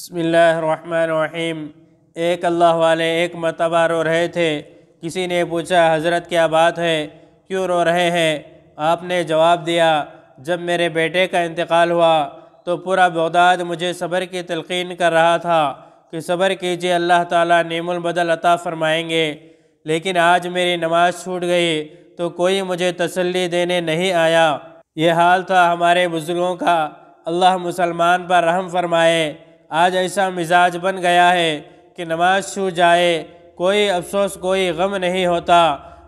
بسم اللہ الرحمن الرحیم۔ ایک اللہ والے ایک مرتبہ رو رہے تھے۔ کسی نے پوچھا حضرت کیا بات ہے، کیوں رو رہے ہیں؟ آپ نے جواب دیا، جب میرے بیٹے کا انتقال ہوا تو پورا بغداد مجھے صبر کی تلقین کر رہا تھا کہ صبر کیجئے، اللہ تعالیٰ نعم البدل عطا فرمائیں گے، لیکن آج میری نماز چھوٹ گئی تو کوئی مجھے تسلی دینے نہیں آیا۔ یہ حال تھا ہمارے بزرگوں کا، اللہ مسلمان پر رحم فرمائے۔ آج ایسا مزاج بن گیا ہے کہ نماز چھوٹ جائے کوئی افسوس کوئی غم نہیں ہوتا۔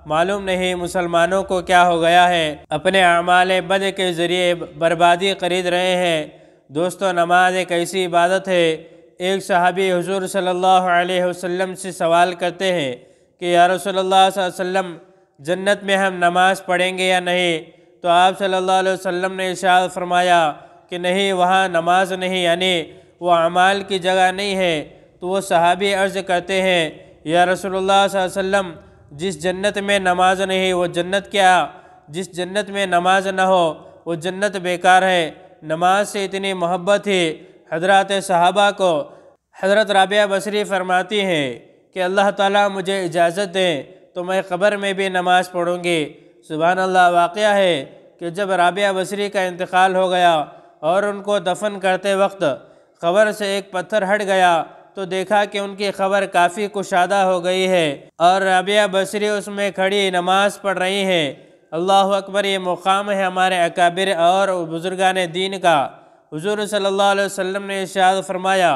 معلوم نہیں مسلمانوں کو کیا ہو گیا ہے، اپنے اعمال بد کے ذریعے بربادی خرید رہے ہیں۔ دوستو، نماز ایک ایسی عبادت ہے۔ ایک صحابی حضور صلی اللہ علیہ وسلم سے سوال کرتے ہیں کہ یا رسول اللہ صلی اللہ علیہ وسلم، جنت میں ہم نماز پڑھیں گے یا نہیں؟ تو آپ صلی اللہ علیہ وسلم نے ارشاد فرمایا کہ نہیں، وہاں نماز نہیں، یعنی وہ اعمال کی جگہ نہیں ہے۔ تو وہ صحابی عرض کرتے ہیں یا رسول اللہ صلی اللہ علیہ وسلم، جس جنت میں نماز نہیں وہ جنت کیا؟ جس جنت میں نماز نہ ہو وہ جنت بیکار ہے۔ نماز سے اتنی محبت تھی حضرات صحابہ کو۔ حضرت رابعہ بصری فرماتی ہیں کہ اللہ تعالیٰ مجھے اجازت دیں تو میں قبر میں بھی نماز پڑھوں گی۔ سبحان اللہ۔ واقعہ ہے کہ جب رابعہ بصری کا انتقال ہو گیا اور ان کو دفن کرتے وقت قبر سے ایک پتھر ہٹ گیا تو دیکھا کہ ان کی قبر کافی کشادہ ہو گئی ہے اور رابعہ بصری اس میں کھڑی نماز پڑھ رہی ہیں۔ اللہ اکبر۔ یہ مقام ہے ہمارے اکابر اور بزرگان دین کا۔ حضور صلی اللہ علیہ وسلم نے ارشاد فرمایا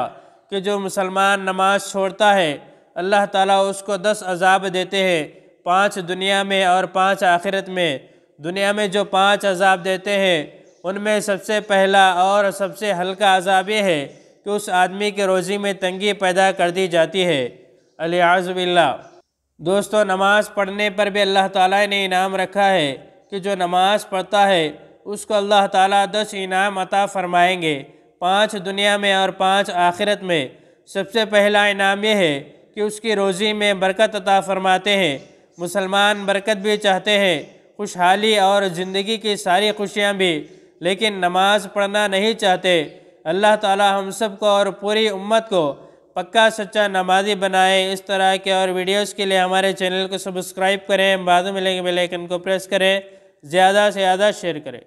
کہ جو مسلمان نماز چھوڑتا ہے اللہ تعالیٰ اس کو 10 عذاب دیتے ہیں، 5 دنیا میں اور 5 آخرت میں۔ دنیا میں جو 5 عذاب دیتے ہیں ان میں سب سے پہلا اور سب سے ہلکا عذاب یہ ہے کہ اس آدمی کے روزی میں تنگی پیدا کر دی جاتی ہے، والعیاذ باللہ۔ دوستو، نماز پڑھنے پر بھی اللہ تعالیٰ نے انعام رکھا ہے کہ جو نماز پڑھتا ہے اس کو اللہ تعالیٰ 10 انعام عطا فرمائیں گے، 5 دنیا میں اور 5 آخرت میں۔ سب سے پہلا انعام یہ ہے کہ اس کی روزی میں برکت عطا فرماتے ہیں۔ مسلمان برکت بھی چاہتے ہیں، خوشحالی اور زندگی کی ساری خوشیاں بھی، لیکن نماز پڑھنا نہیں چاہتے۔ اللہ تعالیٰ ہم سب کو اور پوری امت کو پکا سچا نمازی بنائے۔ اس طرح کے اور ویڈیوز کے لیے ہمارے چینل کو سبسکرائب کریں، بعد میں ملیں گے بیل آئیکن کو پریس کریں، زیادہ سے زیادہ شیئر کریں۔